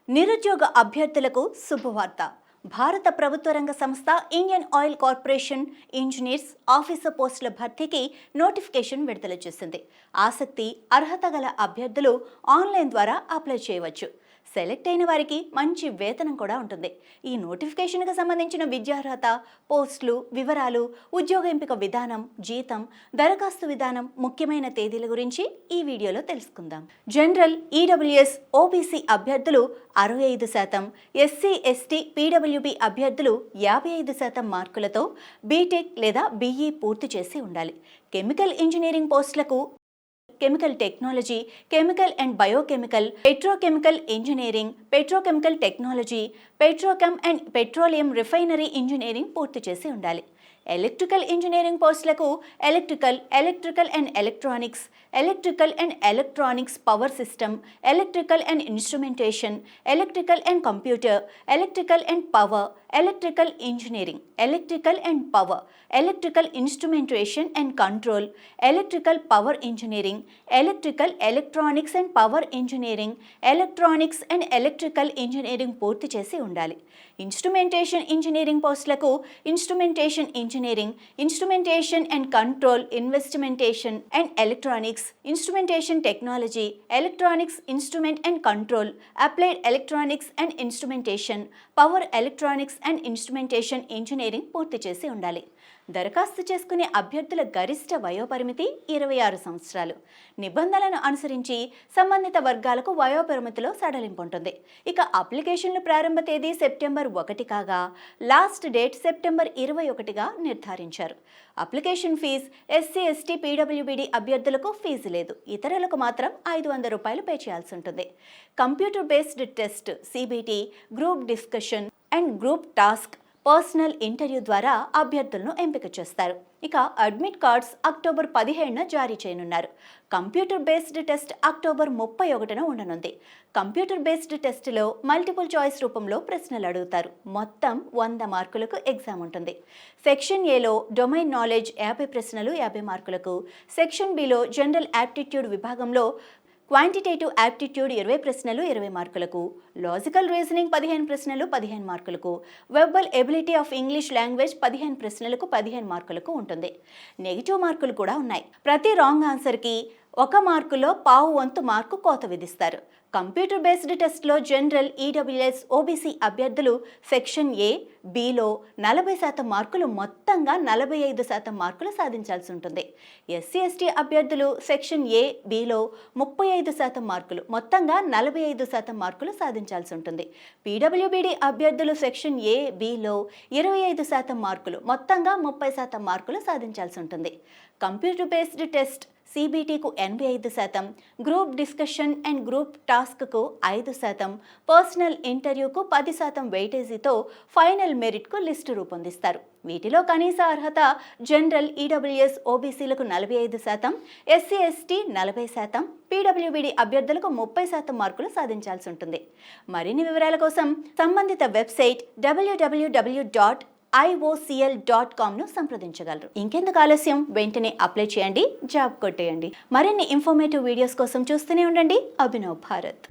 నిరుద్యోగ అభ్యర్థులకు శుభవార్త. భారత ప్రభుత్వ రంగ సంస్థ Indian oil corporation engineers officer పోస్టుల భర్తీకి నోటిఫికేషన్ విడుదల చేసింది. ఆసక్తి, అర్హత గల అభ్యర్థులు ఆన్లైన్ ద్వారా అప్లై చేయవచ్చు. సెలెక్ట్ అయిన వారికి మంచి వేతనం కూడా ఉంటుంది. ఈ నోటిఫికేషన్కి సంబంధించిన విద్యార్హత, పోస్టులు, వివరాలు, ఉద్యోగ ఎంపిక విధానం, జీతం, దరఖాస్తు విధానం, ముఖ్యమైన తేదీల గురించి ఈ వీడియోలో తెలుసుకుందాం. జనరల్, ఈడబ్ల్యూఎస్, ఓబీసీ అభ్యర్థులు 65%, ఎస్సీ, ఎస్టీ, పీడబ్ల్యూబీ అభ్యర్థులు 55% మార్కులతో బీటెక్ లేదా బీఈ పూర్తి చేసి ఉండాలి. కెమికల్ ఇంజనీరింగ్ పోస్టులకు chemical technology, chemical and biochemical, petrochemical engineering, petrochemical technology, Petrochem and petroleum refinery engineering పూర్తి చేసి ఉండాలి. ఎలక్ట్రికల్ ఇంజనీరింగ్ పోస్టులకు electrical and electronics, electrical and electronics power system, electrical and instrumentation, electrical and computer, electrical and power, electrical engineering, electrical and power, electrical instrumentation and control, electrical power engineering, electrical electronics and power engineering, electronics and electrical engineering పూర్తి చేసి ఉండాలి. Instrumentation engineering పోస్టులకు instrumentation engineering, instrumentation and control, instrumentation and electronics, instrumentation technology, electronics instrument and control, applied electronics and instrumentation, power electronics and instrumentation engineering పూర్తి చేసి ఉండాలి. దరఖాస్తు చేసుకునే అభ్యర్థుల గరిష్ట వయోపరిమితి 26 సంవత్సరాలు. నిబంధనలను అనుసరించి సంబంధిత వర్గాలకు వయోపరిమితిలో సడలింపు ఉంటుంది. ఇక అప్లికేషన్ల ప్రారంభ తేదీ సెప్టెంబర్ 1 కాగా లాస్ట్ డేట్ సెప్టెంబర్ 21గా నిర్ధారించారు. Application fee SC, ST, PWBD అభ్యర్థులకు ఫీజు లేదు. ఇతరులకు మాత్రం 500 రూపాయలు పే చేయాల్సి ఉంటుంది. Computer based test, CBT, group discussion and group task, personal interview ద్వారా అభ్యర్థులను ఎంపిక చేస్తారు. ఇక అడ్మిట్ కార్డ్స్ అక్టోబర్ 17న జారీ చేయనున్నారు. కంప్యూటర్ బేస్డ్ టెస్ట్ అక్టోబర్ 31న ఉండనుంది. కంప్యూటర్ బేస్డ్ టెస్ట్లో మల్టిపుల్ చాయిస్ రూపంలో ప్రశ్నలు అడుగుతారు. మొత్తం 100 మార్కులకు ఎగ్జామ్ ఉంటుంది. సెక్షన్ ఏలో డొమైన్ నాలెడ్జ్ 50 ప్రశ్నలు 50 మార్కులకు, సెక్షన్ బిలో జనరల్ యాప్టిట్యూడ్ విభాగంలో క్వాంటిటేటివ్ యాప్టిట్యూడ్ 20 ప్రశ్నలు 20 మార్కులకు, లాజికల్ రీజనింగ్ 15 ప్రశ్నలు 15 మార్కులకు, verbal ability of English language 15 ప్రశ్నలకు 15 మార్కులకు ఉంటుంది. నెగిటివ్ మార్కులు కూడా ఉన్నాయి. ప్రతి రాంగ్ ఆన్సర్కి 1 మార్కులో పావు వంతు మార్కు కోత విధిస్తారు. కంప్యూటర్ బేస్డ్ టెస్ట్లో జనరల్, ఈడబ్ల్యూఎస్, ఓబీసీ అభ్యర్థులు సెక్షన్ ఏ, బిలో 40% మార్కులు, మొత్తంగా 45% మార్కులు సాధించాల్సి ఉంటుంది. ఎస్సీ, ఎస్టీ అభ్యర్థులు సెక్షన్ ఏ, బిలో 35% మార్కులు, మొత్తంగా 45% మార్కులు సాధించాల్సి ఉంటుంది. పీడబ్ల్యూబీడీ అభ్యర్థులు సెక్షన్ ఏ, బిలో 25% మార్కులు, మొత్తంగా 30% మార్కులు సాధించాల్సి ఉంటుంది. కంప్యూటర్ బేస్డ్ టెస్ట్ సిబిటికు 85%, గ్రూప్ డిస్కషన్ అండ్ గ్రూప్ టాస్క్కు 5%, పర్సనల్ ఇంటర్వ్యూకు 10% వెయిటేజీతో ఫైనల్ మెరిట్కు లిస్టు రూపొందిస్తారు. వీటిలో కనీస అర్హత జనరల్, ఈడబ్ల్యూఎస్, ఓబీసీలకు 45%, ఎస్సీ, ఎస్టీ 40%, పీడబ్ల్యూబీడీ అభ్యర్థులకు 30% మార్కులు సాధించాల్సి ఉంటుంది. మరిన్ని వివరాల కోసం సంబంధిత వెబ్సైట్ www.iocl.com సంప్రదించగలరు. ఇంకెందుకు ఆలస్యం, వెంటనే అప్లై చేయండి, జాబ్ కొట్టేయండి. మరిన్ని ఇన్ఫర్మేటివ్ వీడియోస్ కోసం చూస్తూనే ఉండండి అభినవ్ భారత్.